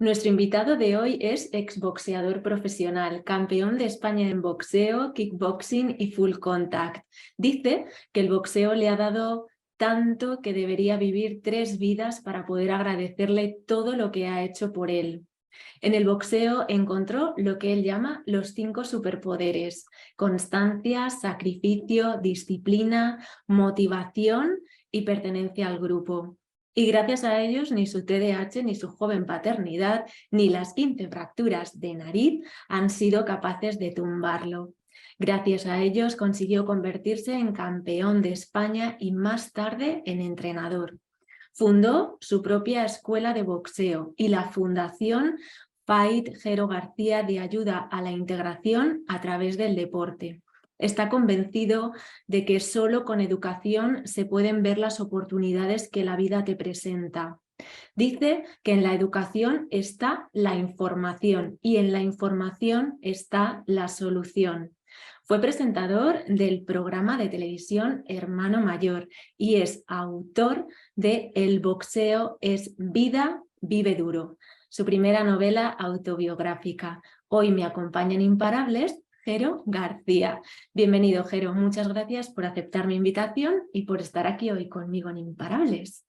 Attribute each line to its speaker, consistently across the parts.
Speaker 1: Nuestro invitado de hoy es exboxeador profesional, campeón de España en boxeo, kickboxing y full contact. Dice que el boxeo le ha dado tanto que debería vivir 3 vidas para poder agradecerle todo lo que ha hecho por él. En el boxeo encontró lo que él llama los 5 superpoderes: constancia, sacrificio, disciplina, motivación y pertenencia al grupo. Y gracias a ellos ni su TDAH, ni su joven paternidad, ni las 15 fracturas de nariz han sido capaces de tumbarlo. Gracias a ellos consiguió convertirse en campeón de España y más tarde en entrenador. Fundó su propia escuela de boxeo y la fundación Fight Jero García de ayuda a la integración a través del deporte. Está convencido de que solo con educación se pueden ver las oportunidades que la vida te presenta. Dice que en la educación está la información y en la información está la solución. Fue presentador del programa de televisión Hermano Mayor y es autor de El boxeo es vida, vive duro, su primera novela autobiográfica. Hoy me acompañan imparables Jero García. Bienvenido, Jero. Muchas gracias por aceptar mi invitación y por estar aquí hoy conmigo en Imparables.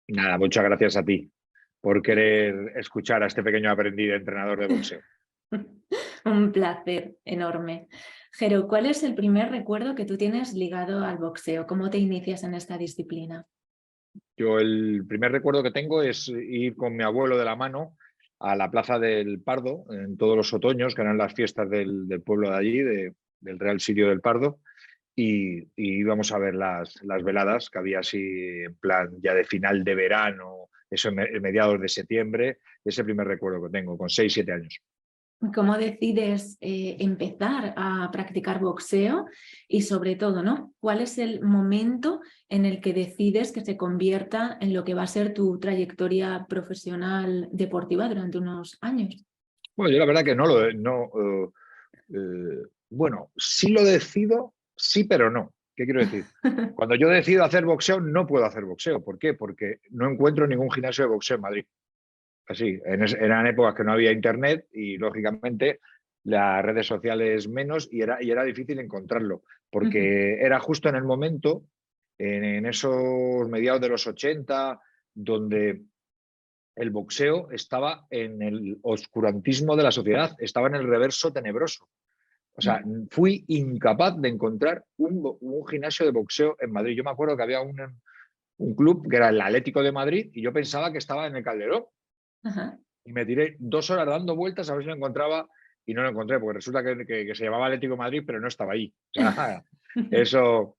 Speaker 2: Nada, muchas gracias a ti por querer escuchar a este pequeño aprendiz de entrenador de boxeo.
Speaker 1: Un placer enorme. Jero, ¿cuál es el primer recuerdo que tú tienes ligado al boxeo? ¿Cómo te inicias en esta disciplina?
Speaker 2: Yo el primer recuerdo que tengo es ir con mi abuelo de la mano a la Plaza del Pardo en todos los otoños, que eran las fiestas del pueblo de allí, del Real Sirio del Pardo, y íbamos a ver las veladas que había así en plan ya de final de verano, eso en mediados de septiembre. Ese primer recuerdo que tengo, con 6, 7 años.
Speaker 1: ¿Cómo decides empezar a practicar boxeo? Y sobre todo, ¿no? ¿Cuál es el momento en el que decides que se convierta en lo que va a ser tu trayectoria profesional deportiva durante unos años?
Speaker 2: Bueno, yo la verdad que bueno, sí lo decido, sí, pero no. ¿Qué quiero decir? Cuando yo decido hacer boxeo, no puedo hacer boxeo. ¿Por qué? Porque no encuentro ningún gimnasio de boxeo en Madrid. Así, eran épocas que no había internet y, lógicamente, las redes sociales menos y era difícil encontrarlo, porque era justo en el momento, en esos mediados de los 80, donde el boxeo estaba en el oscurantismo de la sociedad, estaba en el reverso tenebroso. O sea, fui incapaz de encontrar un gimnasio de boxeo en Madrid. Yo me acuerdo que había un club que era el Atlético de Madrid y yo pensaba que estaba en el Calderón.
Speaker 1: Ajá.
Speaker 2: Y me tiré 2 horas dando vueltas a ver si lo encontraba y no lo encontré, porque resulta que se llamaba Atlético de Madrid, pero no estaba ahí. O sea, eso.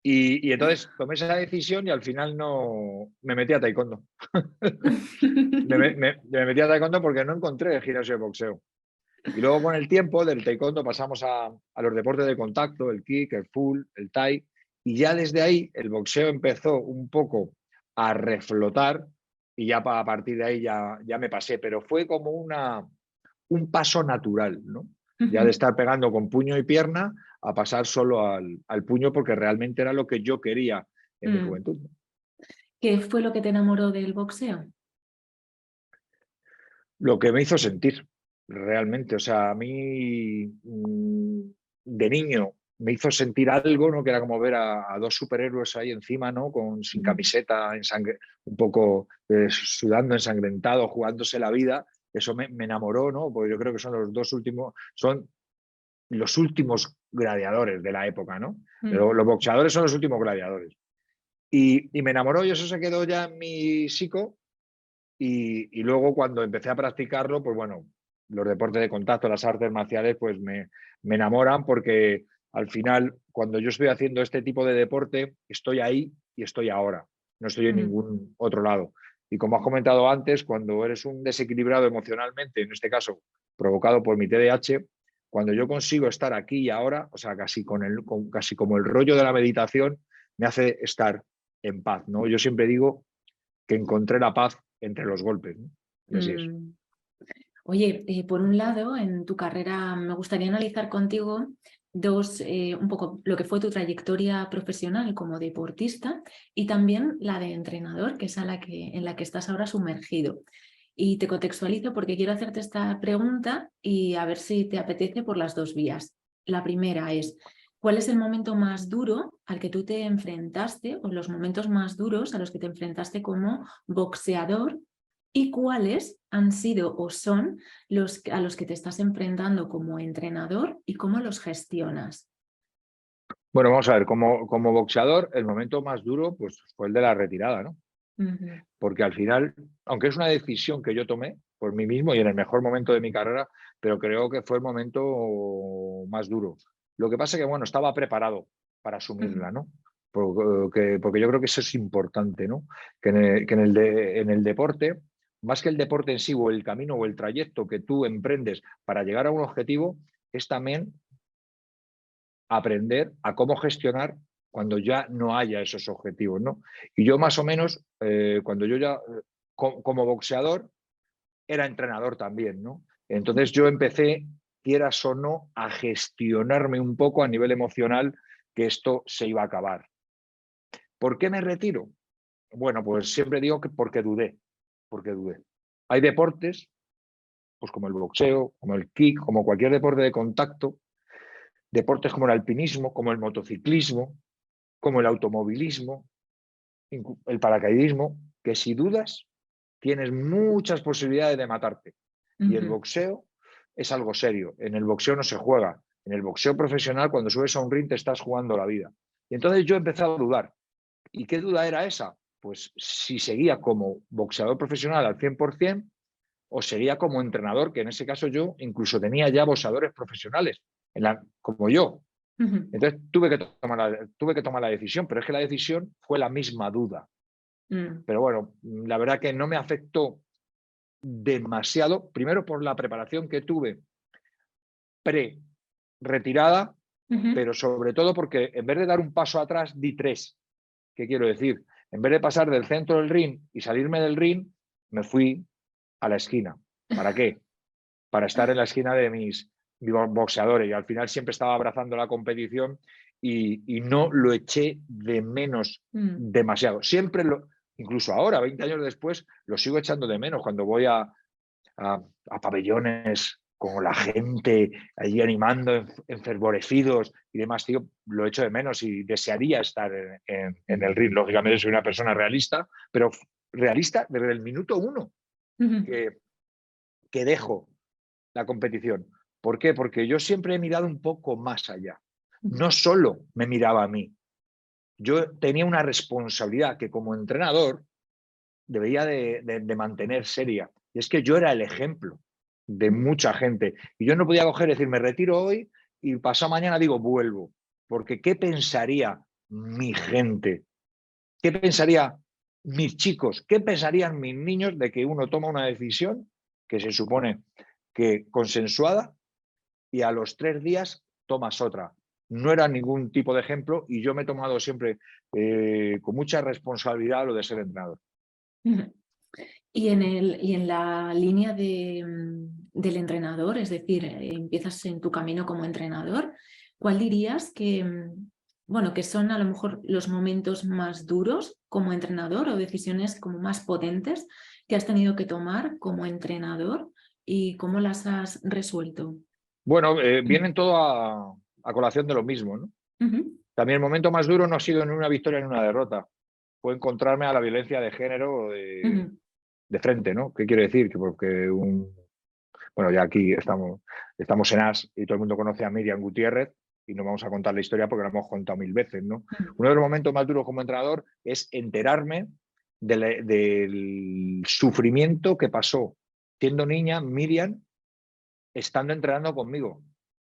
Speaker 2: Y entonces tomé esa decisión y al final no me metí a taekwondo. Me metí a taekwondo porque no encontré el gimnasio de boxeo. Y luego con el tiempo del taekwondo pasamos a los deportes de contacto, el kick, el full, el thai, y ya desde ahí el boxeo empezó un poco a reflotar y ya a partir de ahí ya me pasé, pero fue como un paso natural, ¿no? Ya de estar pegando con puño y pierna a pasar solo al puño porque realmente era lo que yo quería en mi juventud.
Speaker 1: ¿Qué fue lo que te enamoró del boxeo?
Speaker 2: Lo que me hizo sentir, realmente. O sea, a mí de niño me hizo sentir algo, ¿no? Que era como ver a 2 superhéroes ahí encima, ¿no? Sin camiseta, un poco sudando, ensangrentado, jugándose la vida. Eso me enamoró, ¿no? Porque yo creo que son los últimos gladiadores de la época, ¿no? Los boxeadores son los últimos gladiadores. Y me enamoró y eso se quedó ya en mi psico. Y luego cuando empecé a practicarlo, pues bueno, los deportes de contacto, las artes marciales, pues me enamoran porque al final, cuando yo estoy haciendo este tipo de deporte, estoy ahí y estoy ahora, no estoy en ningún otro lado. Y como has comentado antes, cuando eres un desequilibrado emocionalmente, en este caso provocado por mi TDAH, cuando yo consigo estar aquí y ahora, o sea, casi como el rollo de la meditación, me hace estar en paz, ¿no? Yo siempre digo que encontré la paz entre los golpes, ¿no? Y así es.
Speaker 1: Oye, por un lado, en tu carrera me gustaría analizar contigo un poco lo que fue tu trayectoria profesional como deportista y también la de entrenador, que es en la que estás ahora sumergido. Y te contextualizo porque quiero hacerte esta pregunta y a ver si te apetece por las dos vías. La primera es, ¿cuál es el momento más duro al que tú te enfrentaste o los momentos más duros a los que te enfrentaste como boxeador? ¿Y cuáles han sido o son los a los que te estás enfrentando como entrenador y cómo los gestionas?
Speaker 2: Bueno, vamos a ver, como boxeador, el momento más duro pues, fue el de la retirada, ¿no?
Speaker 1: Ujú,
Speaker 2: Porque al final, aunque es una decisión que yo tomé por mí mismo y en el mejor momento de mi carrera, pero creo que fue el momento más duro. Lo que pasa es que, bueno, estaba preparado para
Speaker 1: ujú,
Speaker 2: asumirla, ¿no? Porque yo creo que eso es importante, ¿no? Que en el deporte, más que el deporte en sí o el camino o el trayecto que tú emprendes para llegar a un objetivo, es también aprender a cómo gestionar cuando ya no haya esos objetivos, ¿no? Y yo más o menos, cuando yo ya, como boxeador, era entrenador también, ¿no? Entonces yo empecé, quieras o no, a gestionarme un poco a nivel emocional que esto se iba a acabar. ¿Por qué me retiro? Bueno, pues siempre digo que porque dudé. Hay deportes, pues como el boxeo, como el kick, como cualquier deporte de contacto, deportes como el alpinismo, como el motociclismo, como el automovilismo, el paracaidismo, que si dudas, tienes muchas posibilidades de matarte. Y el
Speaker 1: ujú,
Speaker 2: boxeo es algo serio. En el boxeo no se juega. En el boxeo profesional, cuando subes a un ring, te estás jugando la vida. Y entonces yo empecé a dudar. ¿Y qué duda era esa? Pues si seguía como boxeador profesional al 100% o seguía como entrenador, que en ese caso yo incluso tenía ya boxeadores profesionales, como yo.
Speaker 1: ujú,
Speaker 2: Entonces tuve que tomar la decisión, pero es que la decisión fue la misma duda.
Speaker 1: mm,
Speaker 2: Pero bueno, la verdad que no me afectó demasiado, primero por la preparación que tuve pre-retirada,
Speaker 1: ujú.
Speaker 2: pero sobre todo porque en vez de dar un paso atrás, di tres. ¿Qué quiero decir? En vez de pasar del centro del ring y salirme del ring, me fui a la esquina. ¿Para qué? Para estar en la esquina de mis boxeadores. Y al final siempre estaba abrazando la competición y no lo eché de menos
Speaker 1: Mm,
Speaker 2: demasiado. Siempre incluso ahora, 20 años después, lo sigo echando de menos cuando voy a pabellones con la gente allí animando, enfervorecidos y demás, tío, lo echo de menos y desearía estar en el ring. Lógicamente soy una persona realista, pero realista desde el minuto uno
Speaker 1: ujú,
Speaker 2: que, que dejo la competición. ¿Por qué? Porque yo siempre he mirado un poco más allá.
Speaker 1: ujú,
Speaker 2: No solo me miraba a mí, yo tenía una responsabilidad que como entrenador debería de mantener seria. Y es que yo era el ejemplo de mucha gente. Y yo no podía coger y decir, me retiro hoy y pasado mañana digo, vuelvo. Porque ¿qué pensaría mi gente? ¿Qué pensaría mis chicos? ¿Qué pensarían mis niños de que uno toma una decisión que se supone que consensuada y a los 3 días tomas otra? No era ningún tipo de ejemplo y yo me he tomado siempre con mucha responsabilidad lo de ser entrenador.
Speaker 1: ujú. Y en la línea del entrenador, es decir, empiezas en tu camino como entrenador, ¿cuál dirías que, bueno, que son a lo mejor los momentos más duros como entrenador o decisiones como más potentes que has tenido que tomar como entrenador y cómo las has resuelto?
Speaker 2: Bueno, vienen todo a colación de lo mismo, ¿no?
Speaker 1: Ujú,
Speaker 2: También el momento más duro no ha sido ni una victoria ni una derrota. Fue encontrarme a la violencia de género
Speaker 1: ujú,
Speaker 2: de frente, ¿no? ¿Qué quiere decir? Que porque bueno, ya aquí estamos en AS y todo el mundo conoce a Miriam Gutiérrez y no vamos a contar la historia porque la hemos contado 1000 veces, ¿no?
Speaker 1: ujú,
Speaker 2: Uno de los momentos más duros como entrenador es enterarme del sufrimiento que pasó siendo niña Miriam estando entrenando conmigo.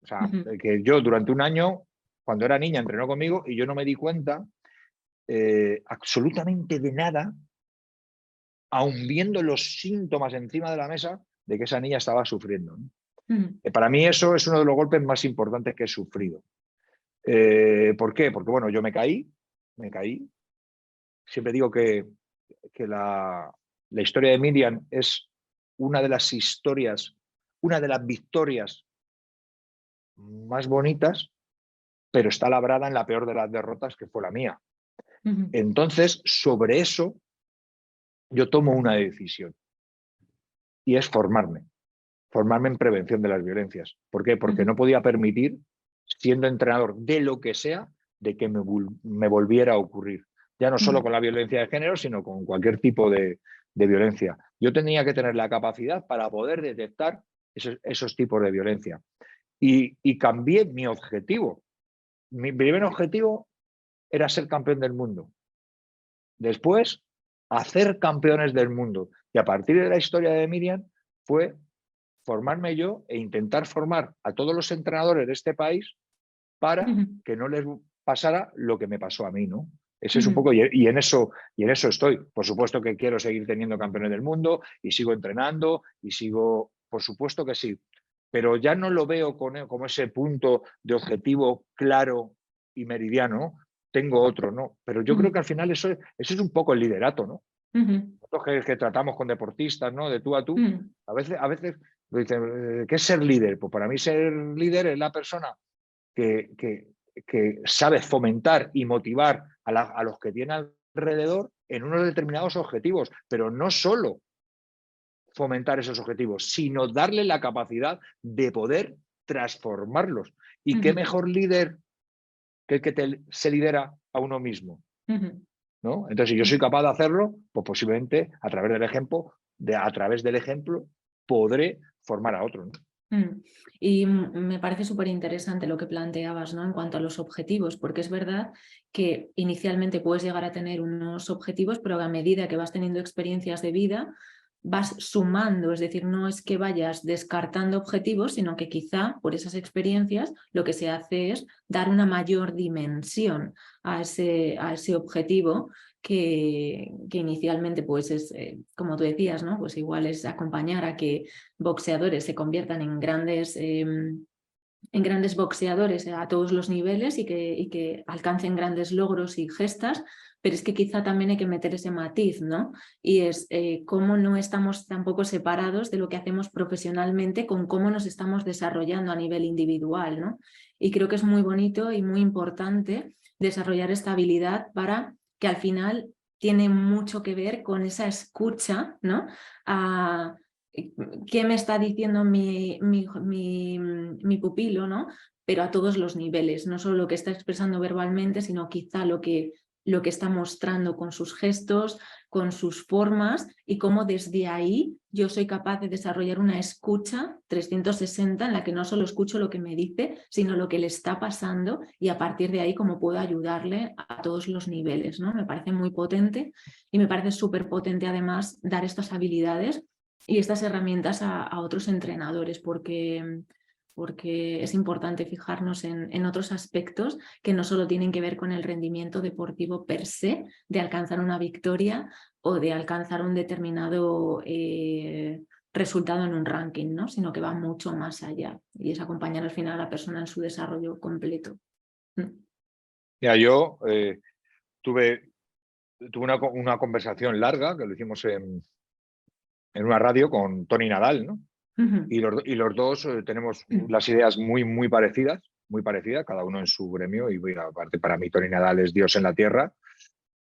Speaker 2: O sea,
Speaker 1: ujú,
Speaker 2: que yo durante un año, cuando era niña, entrenó conmigo y yo no me di cuenta absolutamente de nada, aun viendo los síntomas encima de la mesa de que esa niña estaba sufriendo, ¿no?
Speaker 1: ujú,
Speaker 2: Para mí eso es uno de los golpes más importantes que he sufrido. ¿Por qué? Porque bueno, yo me caí. Siempre digo que la historia de Miriam es una de las historias, una de las victorias más bonitas, pero está labrada en la peor de las derrotas, que fue la mía.
Speaker 1: ujú,
Speaker 2: Entonces, sobre eso, yo tomo una decisión. y es formarme en prevención de las violencias. ¿Por qué? Porque no podía permitir, siendo entrenador de lo que sea, de que me volviera a ocurrir. Ya no solo con la violencia de género, sino con cualquier tipo de violencia. Yo tenía que tener la capacidad para poder detectar esos tipos de violencia. Y cambié mi objetivo. Mi primer objetivo era ser campeón del mundo. Después, hacer campeones del mundo. Y a partir de la historia de Miriam fue formarme yo e intentar formar a todos los entrenadores de este país para que no les pasara lo que me pasó a mí, ¿no? Ese es un poco, y en eso estoy. Por supuesto que quiero seguir teniendo campeones del mundo y sigo entrenando y sigo, por supuesto que sí, pero ya no lo veo como ese punto de objetivo claro y meridiano. Tengo otro, ¿no? Pero yo creo que al final eso es un poco el liderato, ¿no? Nosotros que tratamos con deportistas, ¿no? De tú a tú, a veces dicen, ¿qué es ser líder? Pues para mí ser líder es la persona que sabe fomentar y motivar a los que tiene alrededor en unos determinados objetivos, pero no solo fomentar esos objetivos, sino darle la capacidad de poder transformarlos. ¿Y qué mejor líder que el que se lidera a uno mismo? ¿No? Entonces, si yo soy capaz de hacerlo, pues posiblemente a través del ejemplo podré formar a otros, ¿no?
Speaker 1: Y me parece súper interesante lo que planteabas, ¿no? En cuanto a los objetivos, porque es verdad que inicialmente puedes llegar a tener unos objetivos, pero a medida que vas teniendo experiencias de vida, vas sumando, es decir, no es que vayas descartando objetivos, sino que quizá por esas experiencias lo que se hace es dar una mayor dimensión a ese objetivo que inicialmente pues es, como tú decías, ¿no? Pues igual es acompañar a que boxeadores se conviertan en grandes boxeadores a todos los niveles y que alcancen grandes logros y gestas, pero es que quizá también hay que meter ese matiz, ¿no? Y es cómo no estamos tampoco separados de lo que hacemos profesionalmente con cómo nos estamos desarrollando a nivel individual, ¿no? Y creo que es muy bonito y muy importante desarrollar esta habilidad para que al final tiene mucho que ver con esa escucha, ¿no? ¿Qué me está diciendo mi pupilo, ¿no? Pero a todos los niveles, no solo lo que está expresando verbalmente, sino quizá lo que está mostrando con sus gestos, con sus formas y cómo desde ahí yo soy capaz de desarrollar una escucha 360 en la que no solo escucho lo que me dice, sino lo que le está pasando y a partir de ahí cómo puedo ayudarle a todos los niveles, ¿no? Me parece muy potente y me parece súper potente además dar estas habilidades y estas herramientas a otros entrenadores porque es importante fijarnos en otros aspectos que no solo tienen que ver con el rendimiento deportivo per se, de alcanzar una victoria o de alcanzar un determinado resultado en un ranking, ¿no? Sino que va mucho más allá y es acompañar al final a la persona en su desarrollo completo.
Speaker 2: Mira, yo tuve una conversación larga que lo hicimos en una radio con Tony Nadal, ¿no? Y los dos tenemos las ideas muy parecidas, cada uno en su gremio, y aparte para mí Tony Nadal es Dios en la tierra,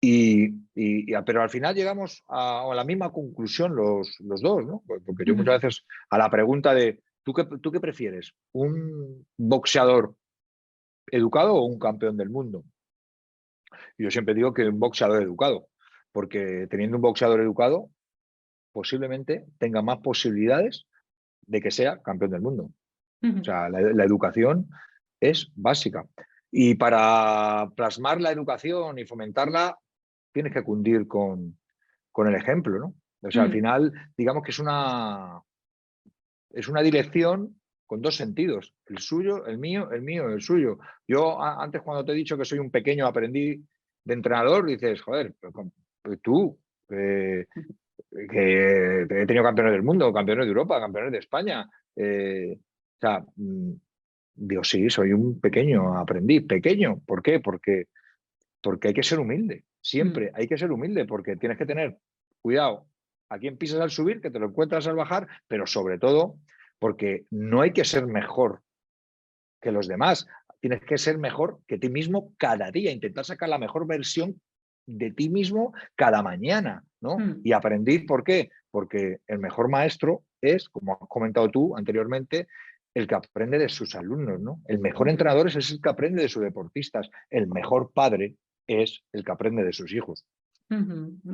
Speaker 2: pero al final llegamos a la misma conclusión los dos, ¿no? Porque yo muchas veces a la pregunta de ¿tú qué prefieres? ¿Un boxeador educado o un campeón del mundo? Y yo siempre digo que un boxeador educado, porque teniendo un boxeador educado posiblemente tenga más posibilidades de que sea campeón del mundo. O sea, la educación es básica. Y para plasmar la educación y fomentarla, tienes que cundir con el ejemplo, ¿no? O sea, al final, digamos que es una dirección con dos sentidos, el suyo, el mío, el suyo. Yo antes cuando te he dicho que soy un pequeño aprendiz de entrenador, dices, joder, tú, que he tenido campeones del mundo, campeones de Europa, campeones de España. O sea, digo, sí, soy un pequeño aprendiz. Pequeño, ¿por qué? Porque hay que ser humilde. Siempre hay que ser humilde porque tienes que tener cuidado a quién pisas al subir, que te lo encuentras al bajar, pero sobre todo porque no hay que ser mejor que los demás. Tienes que ser mejor que ti mismo cada día, intentar sacar la mejor versión de ti mismo cada mañana, ¿no? Y aprendí, ¿por qué? porque el mejor maestro es, como has comentado tú anteriormente, el que aprende de sus alumnos, ¿no? El mejor entrenador es el que aprende de sus deportistas. El mejor padre es el que aprende de sus hijos.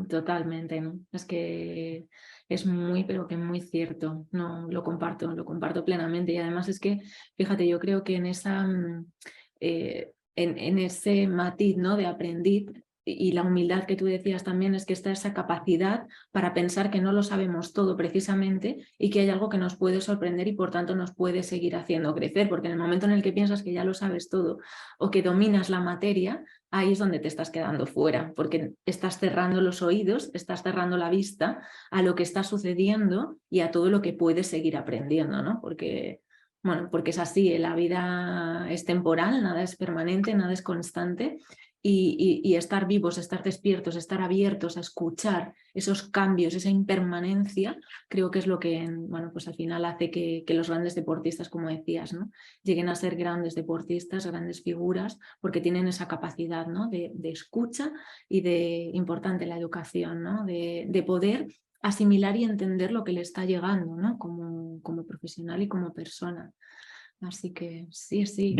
Speaker 1: Totalmente, ¿no? Es que es muy, pero que muy cierto. No, lo comparto plenamente. Y además es que, fíjate, yo creo que en en ese matiz, ¿no?, de aprendiz, y la humildad que tú decías también, es que está esa capacidad para pensar que no lo sabemos todo precisamente y que hay algo que nos puede sorprender y por tanto nos puede seguir haciendo crecer, porque en el momento en el que piensas que ya lo sabes todo o que dominas la materia, ahí es donde te estás quedando fuera, porque estás cerrando los oídos, estás cerrando la vista a lo que está sucediendo y a todo lo que puedes seguir aprendiendo, ¿no? Porque, bueno, porque es así, la vida es temporal, nada es permanente, nada es constante. Y estar vivos, estar despiertos, estar abiertos a escuchar esos cambios, esa impermanencia, creo que es lo que, bueno, pues al final hace que los grandes deportistas, como decías, ¿no?, lleguen a ser grandes deportistas, grandes figuras, porque tienen esa capacidad, ¿no?, de escucha y de, importante, la educación, ¿no?, de poder asimilar y entender lo que le está llegando, ¿no?, como profesional y como persona. Así que sí, sí.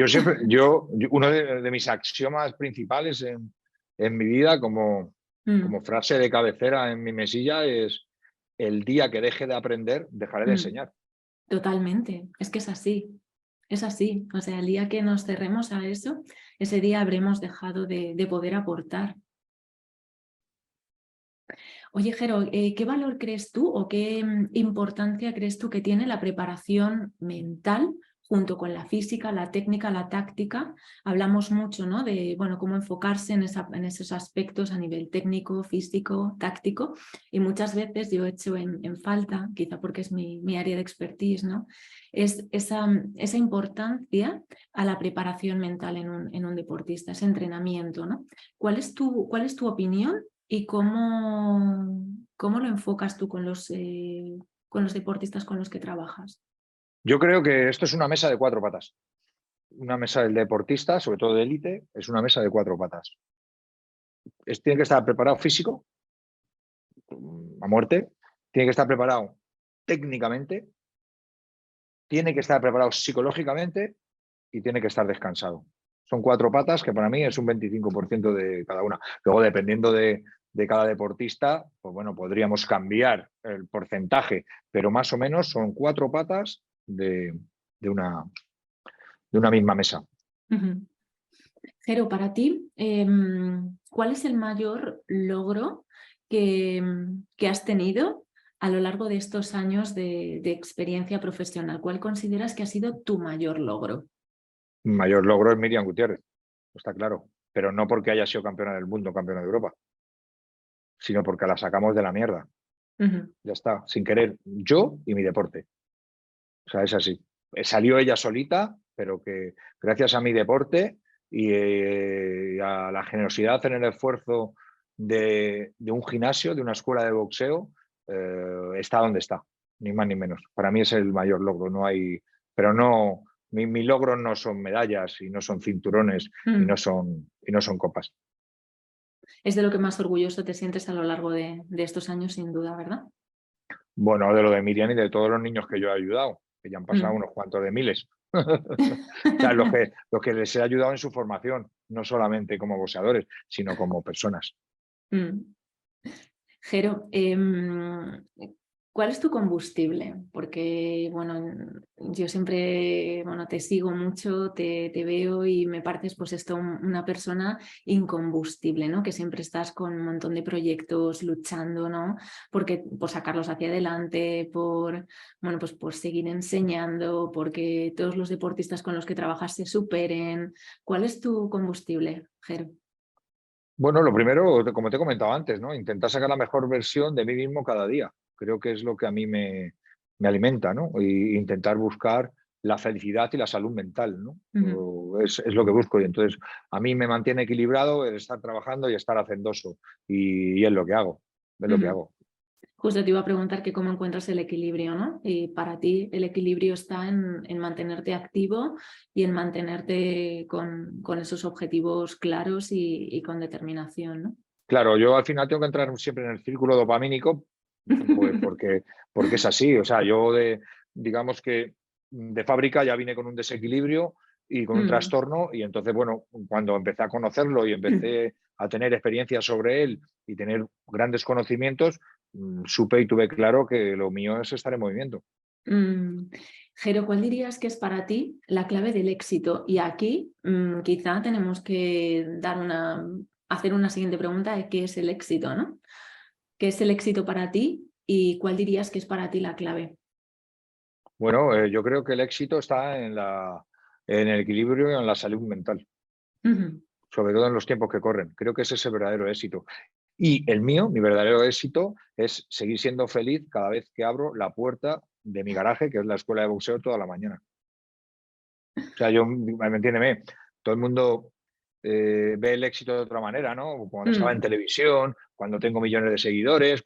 Speaker 2: Uno de mis axiomas principales en mi vida, como frase de cabecera en mi mesilla, es: el día que deje de aprender, dejaré de enseñar.
Speaker 1: Totalmente, es que es así. Es así, o sea, el día que nos cerremos a eso, ese día habremos dejado de poder aportar. Oye, Jero, ¿qué valor crees tú o qué importancia crees tú que tiene la preparación mental junto con la física, la técnica, la táctica? Hablamos mucho, ¿no?, de, bueno, cómo enfocarse en esos aspectos a nivel técnico, físico, táctico, y muchas veces yo he hecho en falta, quizá porque es mi área de expertise, ¿no?, es esa importancia a la preparación mental en un deportista, ese entrenamiento, ¿no? ¿Cuál es tu opinión? ¿Y cómo lo enfocas tú con los deportistas con los que trabajas?
Speaker 2: Yo creo que esto es una mesa de 4 patas. Una mesa del deportista, sobre todo de élite, es una mesa de 4 patas. Tiene que estar preparado físico, a muerte, tiene que estar preparado técnicamente, tiene que estar preparado psicológicamente y tiene que estar descansado. Son 4 patas que para mí es un 25% de cada una. Luego, dependiendo de cada deportista, pues bueno, podríamos cambiar el porcentaje, pero más o menos son 4 patas de una misma mesa.
Speaker 1: Jero, para ti, ¿cuál es el mayor logro que has tenido a lo largo de estos años de experiencia profesional? ¿Cuál consideras que ha sido tu mayor logro?
Speaker 2: Mi mayor logro es Miriam Gutiérrez, está claro, pero no porque haya sido campeona del mundo, campeona de Europa, sino porque la sacamos de la mierda. Ya está, sin querer, yo y mi deporte. O sea, es así. Salió ella solita, pero que gracias a mi deporte y a la generosidad en el esfuerzo de un gimnasio, de una escuela de boxeo, está donde está, ni más ni menos. Para mí es el mayor logro, no hay, pero no, mi logro no son medallas y no son cinturones y no son copas.
Speaker 1: Es de lo que más orgulloso te sientes a lo largo de estos años, sin duda, ¿verdad?
Speaker 2: Bueno, de lo de Miriam y de todos los niños que yo he ayudado, que ya han pasado unos cuantos de miles. O sea, los que les he ayudado en su formación, no solamente como boxeadores, sino como personas.
Speaker 1: Jero, ¿cuál es tu combustible? Porque, bueno, yo siempre, bueno, te sigo mucho, te veo y me pareces, pues esto, una persona incombustible, ¿no? Que siempre estás con un montón de proyectos luchando, ¿no? Porque, por sacarlos hacia adelante, bueno, pues por seguir enseñando, porque todos los deportistas con los que trabajas se superen. ¿Cuál es tu combustible, Jero?
Speaker 2: Bueno, lo primero, como te he comentado antes, ¿no? Intentar sacar la mejor versión de mí mismo cada día. Creo que es lo que a mí me alimenta, ¿no? Y intentar buscar la felicidad y la salud mental, ¿no? Es lo que busco. Y entonces a mí me mantiene equilibrado el estar trabajando y estar hacendoso. Y es lo que hago. Es lo que hago.
Speaker 1: Justo te iba a preguntar que cómo encuentras el equilibrio, ¿no? Y para ti el equilibrio está en mantenerte activo y en mantenerte con esos objetivos claros y con determinación, ¿no?
Speaker 2: Claro, yo al final tengo que entrar siempre en el círculo dopamínico Pues porque es así. O sea, yo digamos que de fábrica ya vine con un desequilibrio y con un trastorno, y entonces, bueno, cuando empecé a conocerlo y empecé a tener experiencias sobre él y tener grandes conocimientos, supe y tuve claro que lo mío es estar en movimiento.
Speaker 1: Jero, ¿cuál dirías que es para ti la clave del éxito? Y aquí quizá tenemos que hacer una siguiente pregunta de qué es el éxito, ¿no? ¿Qué es el éxito para ti y cuál dirías que es para ti la clave?
Speaker 2: Bueno, yo creo que el éxito está en el equilibrio y en la salud mental, sobre todo en los tiempos que corren. Creo que ese es el verdadero éxito. Y el mío, mi verdadero éxito, es seguir siendo feliz cada vez que abro la puerta de mi garaje, que es la escuela de boxeo, toda la mañana. O sea, me entiéndeme, todo el mundo ve el éxito de otra manera, ¿no? Cuando estaba en televisión, cuando tengo millones de seguidores,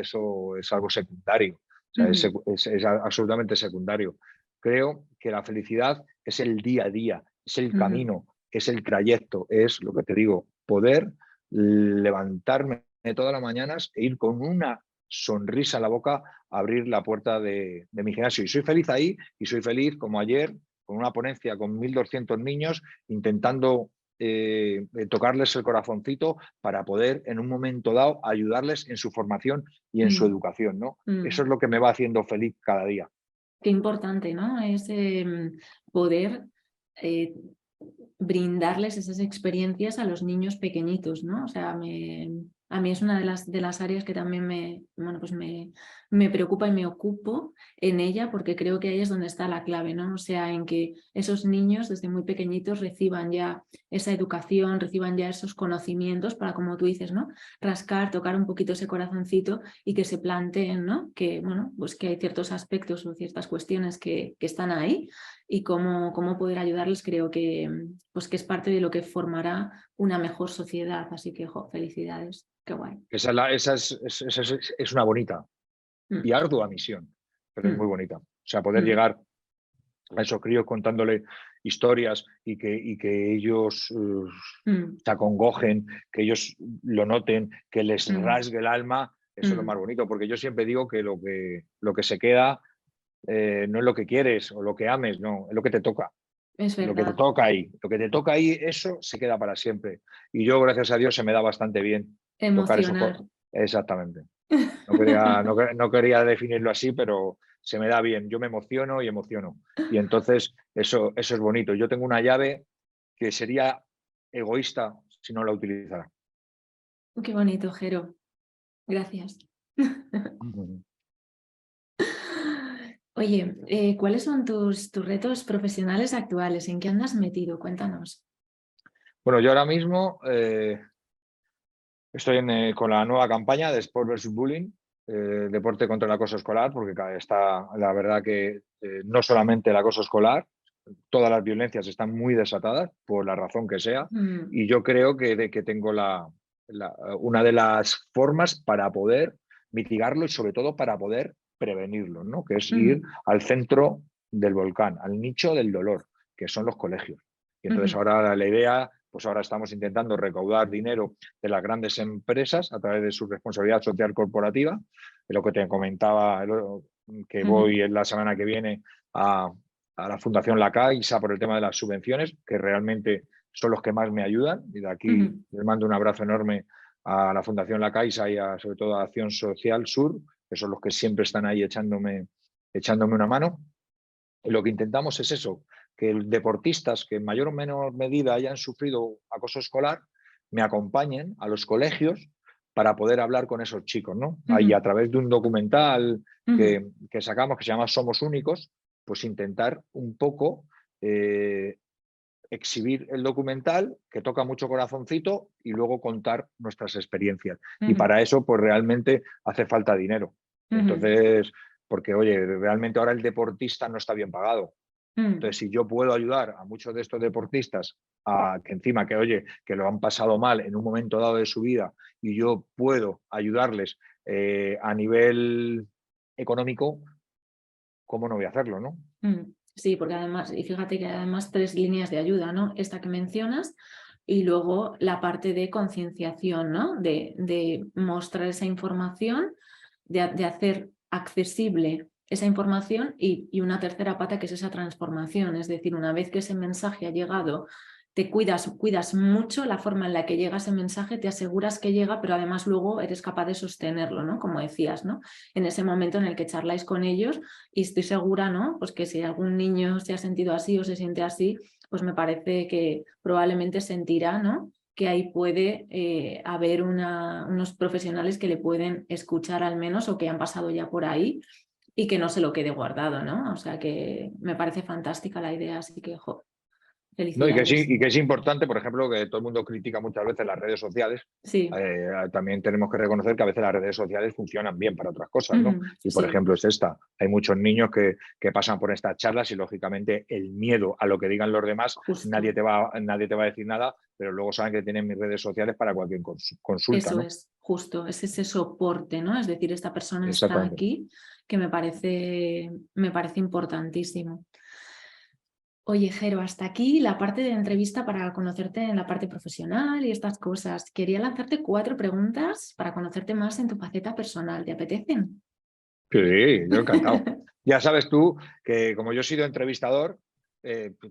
Speaker 2: eso es algo secundario. O sea, es absolutamente secundario. Creo que la felicidad es el día a día, es el camino, es el trayecto, es lo que te digo, poder levantarme todas las mañanas e ir con una sonrisa en la boca a abrir la puerta de mi gimnasio. Y soy feliz ahí, y soy feliz como ayer con una ponencia con 1.200 niños intentando tocarles el corazoncito para poder en un momento dado ayudarles en su formación y en su educación, ¿no? Eso es lo que me va haciendo feliz cada día.
Speaker 1: Qué importante, ¿no? Es poder brindarles esas experiencias a los niños pequeñitos, ¿no? O sea, a mí es una de las áreas que también me preocupa y me ocupo en ella, porque creo que ahí es donde está la clave, ¿no? O sea, en que esos niños desde muy pequeñitos reciban ya esa educación, reciban ya esos conocimientos para, como tú dices, ¿no? Rascar, tocar un poquito ese corazoncito y que se planteen, ¿no? Que, bueno, pues que hay ciertos aspectos o ciertas cuestiones que están ahí, y cómo poder ayudarles, creo que, pues que es parte de lo que formará una mejor sociedad. Así que, felicidades, qué guay.
Speaker 2: Esa es una bonita y ardua misión, pero es muy bonita. O sea, poder llegar a esos críos contándole historias y que ellos se acongojen, que ellos lo noten, que les rasgue el alma, eso es lo más bonito, porque yo siempre digo que lo que se queda no es lo que quieres o lo que ames, no, es lo que te toca.
Speaker 1: Es
Speaker 2: Lo que te
Speaker 1: verdad.
Speaker 2: toca ahí, eso se queda para siempre. Y yo, gracias a Dios, se me da bastante bien tocar eso.
Speaker 1: Emocionar.
Speaker 2: Exactamente. No quería definirlo así, pero se me da bien. Yo me emociono y emociono. Y entonces eso es bonito. Yo tengo una llave que sería egoísta si no la utilizara.
Speaker 1: Qué bonito, Jero. Gracias. Oye, ¿cuáles son tus retos profesionales actuales? ¿En qué andas metido? Cuéntanos.
Speaker 2: Bueno, yo ahora mismo estoy con la nueva campaña de Sport vs Bullying, deporte contra el acoso escolar, porque está, la verdad que no solamente el acoso escolar, todas las violencias están muy desatadas, por la razón que sea, y yo creo que tengo una de las formas para poder mitigarlo y sobre todo para poder prevenirlo, ¿no? Que es ir al centro del volcán, al nicho del dolor, que son los colegios. Y entonces ahora la idea, pues ahora estamos intentando recaudar dinero de las grandes empresas a través de su responsabilidad social corporativa, de lo que te comentaba, que voy la semana que viene a la Fundación La Caixa por el tema de las subvenciones, que realmente son los que más me ayudan. Y de aquí les mando un abrazo enorme a la Fundación La Caixa y sobre todo a Acción Social Sur, que son los que siempre están ahí echándome una mano. Y lo que intentamos es eso, que deportistas que en mayor o menor medida hayan sufrido acoso escolar me acompañen a los colegios para poder hablar con esos chicos, ¿no? Ahí a través de un documental que sacamos que se llama Somos Únicos, pues intentar un poco exhibir el documental, que toca mucho corazoncito, y luego contar nuestras experiencias. Y para eso, pues realmente hace falta dinero. Entonces, porque oye, realmente ahora el deportista no está bien pagado. Entonces, si yo puedo ayudar a muchos de estos deportistas a que encima que, oye, que lo han pasado mal en un momento dado de su vida, y yo puedo ayudarles a nivel económico, ¿cómo no voy a hacerlo, no?
Speaker 1: Sí, porque además, y fíjate que además 3 líneas de ayuda, ¿no? Esta que mencionas, y luego la parte de concienciación, ¿no? De mostrar esa información de hacer accesible esa información y una tercera pata que es esa transformación. Es decir, una vez que ese mensaje ha llegado, te cuidas mucho la forma en la que llega ese mensaje, te aseguras que llega, pero además luego eres capaz de sostenerlo, ¿no? Como decías, ¿no? En ese momento en el que charláis con ellos y estoy segura, ¿no? Pues que si algún niño se ha sentido así o se siente así, pues me parece que probablemente sentirá, ¿no? Que ahí puede haber unos profesionales que le pueden escuchar al menos o que han pasado ya por ahí y que no se lo quede guardado, ¿no? O sea que me parece fantástica la idea, así que, jo,
Speaker 2: No,
Speaker 1: felicidades.
Speaker 2: y que es importante, por ejemplo, que todo el mundo critica muchas veces las redes sociales.
Speaker 1: Sí.
Speaker 2: También tenemos que reconocer que a veces las redes sociales funcionan bien para otras cosas, ¿no? Y por
Speaker 1: Sí.
Speaker 2: ejemplo es esta. Hay muchos niños que pasan por estas charlas y lógicamente el miedo a lo que digan los demás,
Speaker 1: Justo.
Speaker 2: nadie te va a decir nada, pero luego saben que tienen mis redes sociales para cualquier consulta,
Speaker 1: Eso
Speaker 2: ¿no?
Speaker 1: es, justo, es ese soporte, ¿no? Es decir, esta persona está
Speaker 2: Exactamente.
Speaker 1: aquí, que me parece importantísimo. Oye, Jero, hasta aquí la parte de entrevista para conocerte en la parte profesional y estas cosas. Quería lanzarte 4 preguntas para conocerte más en tu faceta personal. ¿Te apetecen?
Speaker 2: Sí, yo encantado. Ya sabes tú que como yo he sido entrevistador,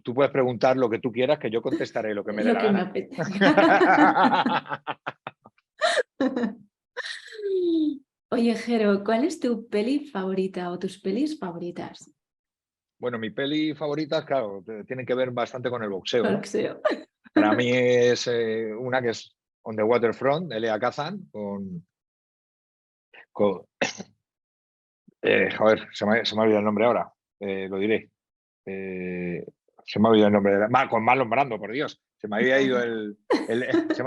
Speaker 2: tú puedes preguntar lo que tú quieras, que yo contestaré lo que me dé
Speaker 1: Lo
Speaker 2: la
Speaker 1: que me
Speaker 2: gana.
Speaker 1: apetezca. Oye, Jero, ¿cuál es tu peli favorita o tus pelis favoritas?
Speaker 2: Bueno, mi peli favorita, claro, tiene que ver bastante con el boxeo, ¿no?
Speaker 1: Boxeo.
Speaker 2: Para mí es una que es On the Waterfront, de Elia Kazan, con joder, se me ha olvidado el nombre ahora, lo diré. Se me ha olvidado el nombre, con Marlon Brando, por Dios, se me había ido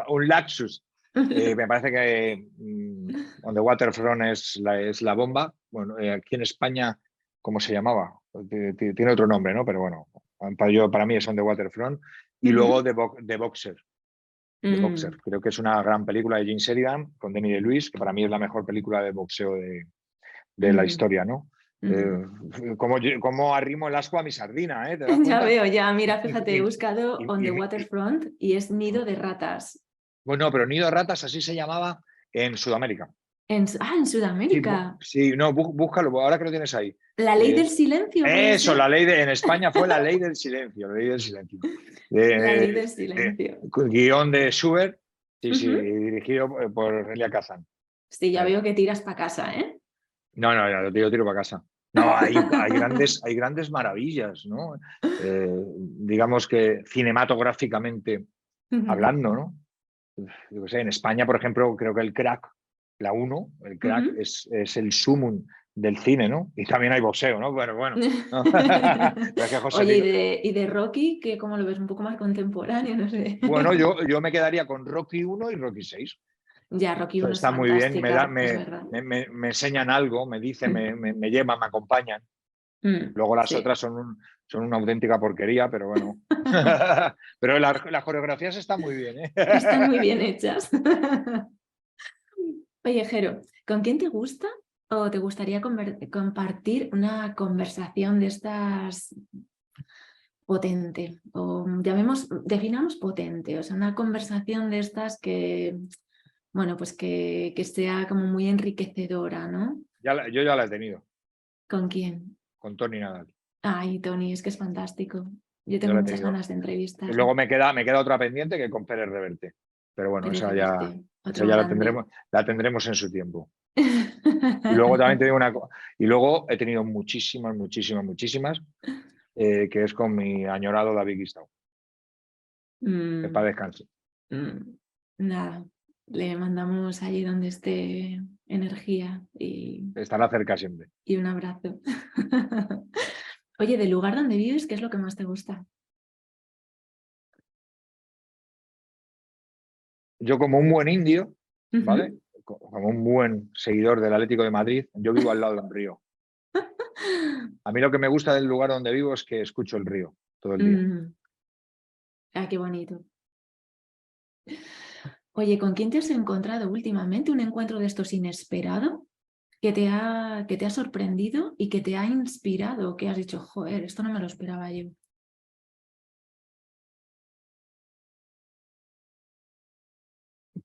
Speaker 2: un lapsus. Me parece que On the Waterfront es la bomba. Bueno, aquí en España, ¿cómo se llamaba? Tiene otro nombre, ¿no? Pero bueno, para mí es On the Waterfront. Y luego The Boxer. The Boxer. Creo que es una gran película de Gene Sheridan con Danny DeLuise, que para mí es la mejor película de boxeo de la historia, ¿no? Como arrimo el asco a mi sardina, ¿eh? ¿Te das
Speaker 1: Ya
Speaker 2: cuenta?
Speaker 1: veo, ya, mira, fíjate, he buscado On the
Speaker 2: Y,
Speaker 1: Waterfront y es Nido de Ratas.
Speaker 2: bueno, pero Nido de Ratas así se llamaba en Sudamérica.
Speaker 1: En
Speaker 2: Sí,
Speaker 1: Sudamérica.
Speaker 2: sí, no, búscalo, ahora que lo tienes ahí.
Speaker 1: La ley del silencio, ¿puede
Speaker 2: Eso,
Speaker 1: ser?
Speaker 2: en España fue la ley del silencio, la ley del silencio.
Speaker 1: La ley del
Speaker 2: De
Speaker 1: silencio.
Speaker 2: guión de Schubert, sí, sí,
Speaker 1: Ujú.
Speaker 2: dirigido por Elia Kazan.
Speaker 1: Sí, ya veo que tiras para casa, ¿eh?
Speaker 2: No, no, ya, yo tiro para casa. No, hay grandes maravillas, ¿no? Digamos que cinematográficamente
Speaker 1: Ujú.
Speaker 2: hablando, ¿no? Yo qué sé, en España, por ejemplo, creo que el Crack, la uno, el Crack
Speaker 1: Ujú.
Speaker 2: es el sumum del cine, ¿no? Y también hay boxeo, ¿no? Bueno. ¿No? Pero es que José
Speaker 1: Oye,
Speaker 2: Lino.
Speaker 1: y de Rocky, que como lo ves un poco más contemporáneo, no sé.
Speaker 2: Bueno, yo me quedaría con Rocky 1 y Rocky 6.
Speaker 1: Ya, Rocky 1 es
Speaker 2: Está muy bien,
Speaker 1: fantástica, es verdad.
Speaker 2: me enseñan algo, me dicen, me llevan, me acompañan. Luego las
Speaker 1: Sí,
Speaker 2: otras son una auténtica porquería, pero bueno. Pero las coreografías están muy bien, ¿eh?
Speaker 1: están muy bien hechas. Oye, Jero, ¿con quién te gusta o te gustaría compartir una conversación de estas potente? O definamos potente, o sea, una conversación de estas que, bueno, pues que sea como muy enriquecedora, ¿no?
Speaker 2: Yo ya la he tenido,
Speaker 1: ¿Con quién?
Speaker 2: con Tony Nadal.
Speaker 1: Ay, Tony, es que es fantástico. Yo
Speaker 2: Yo
Speaker 1: tengo
Speaker 2: la he
Speaker 1: muchas
Speaker 2: tenido.
Speaker 1: ganas de
Speaker 2: Y
Speaker 1: entrevistarlo.
Speaker 2: luego me queda otra pendiente que con Pérez Reverte. Pero bueno,
Speaker 1: Pérez Reverte,
Speaker 2: esa
Speaker 1: otro
Speaker 2: ya
Speaker 1: grande.
Speaker 2: la tendremos en su tiempo. Y luego también te digo y luego he tenido muchísimas, que es con mi añorado David Guistau. Que para
Speaker 1: Mm,
Speaker 2: descanse.
Speaker 1: mm, nada, le mandamos allí donde esté energía
Speaker 2: Estará cerca siempre.
Speaker 1: y un abrazo. Oye, del lugar donde vives, ¿qué es lo que más te gusta?
Speaker 2: Yo como un buen indio, ¿vale?
Speaker 1: Ujú.
Speaker 2: Como un buen seguidor del Atlético de Madrid, yo vivo al lado de un río. A mí lo que me gusta del lugar donde vivo es que escucho el río todo el día.
Speaker 1: Mm, qué bonito. Oye, ¿con quién te has encontrado últimamente? ¿Un encuentro de estos inesperado que te ha sorprendido y que te ha inspirado? Que has dicho, joder, esto no me lo esperaba yo.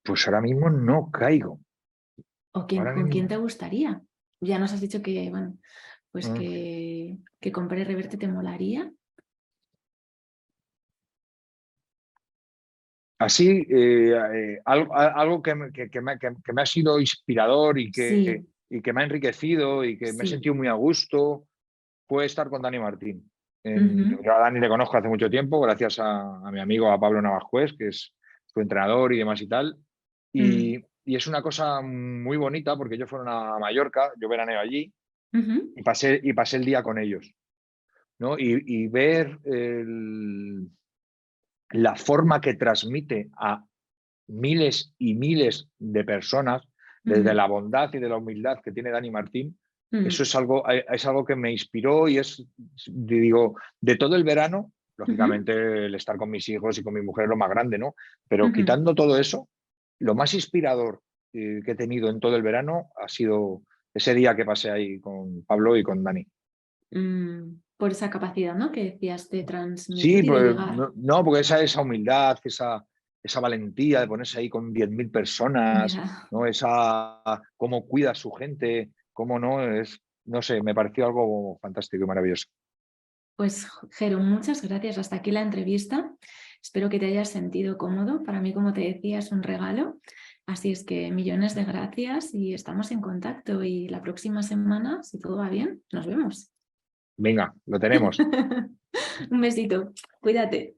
Speaker 2: Pues ahora mismo no caigo.
Speaker 1: ¿O
Speaker 2: Ahora
Speaker 1: con quién
Speaker 2: mismo.
Speaker 1: te gustaría? ya nos has dicho que, bueno, pues que comprar y reverte te molaría.
Speaker 2: Así, algo que me ha sido inspirador y
Speaker 1: Sí,
Speaker 2: que me ha enriquecido y que me he
Speaker 1: sí.
Speaker 2: sentido muy a gusto fue estar con Dani Martín.
Speaker 1: Ujú,
Speaker 2: Yo a Dani le conozco hace mucho tiempo, gracias a mi amigo, a Pablo Navascués, que es su entrenador y demás y tal.
Speaker 1: mm,
Speaker 2: Y es una cosa muy bonita porque ellos fueron a Mallorca, yo veraneo allí
Speaker 1: ujú,
Speaker 2: y pasé el día con ellos, ¿no? Y ver la forma que transmite a miles y miles de personas, desde
Speaker 1: ujú,
Speaker 2: la bondad y de la humildad que tiene Dani Martín, eso
Speaker 1: mm,
Speaker 2: es algo que me inspiró y digo, de todo el verano,
Speaker 1: ujú,
Speaker 2: lógicamente el estar con mis hijos y con mi mujer es lo más grande, ¿no? Pero
Speaker 1: ujú.
Speaker 2: quitando todo eso, lo más inspirador que he tenido en todo el verano ha sido ese día que pasé ahí con Pablo y con Dani.
Speaker 1: Por esa capacidad, ¿no? Que decías de
Speaker 2: Sí,
Speaker 1: transmitir y de
Speaker 2: pues
Speaker 1: llegar.
Speaker 2: no, porque esa humildad, esa valentía de ponerse ahí con 10.000 personas,
Speaker 1: Ya.
Speaker 2: ¿no? Cómo cuida a su gente, cómo no, no sé, me pareció algo fantástico y maravilloso.
Speaker 1: Pues, Jero, muchas gracias. Hasta aquí la entrevista. Espero que te hayas sentido cómodo. Para mí, como te decía, es un regalo. Así es que millones de gracias y estamos en contacto. Y la próxima semana, si todo va bien, nos vemos.
Speaker 2: Venga, lo tenemos.
Speaker 1: Un besito. Cuídate.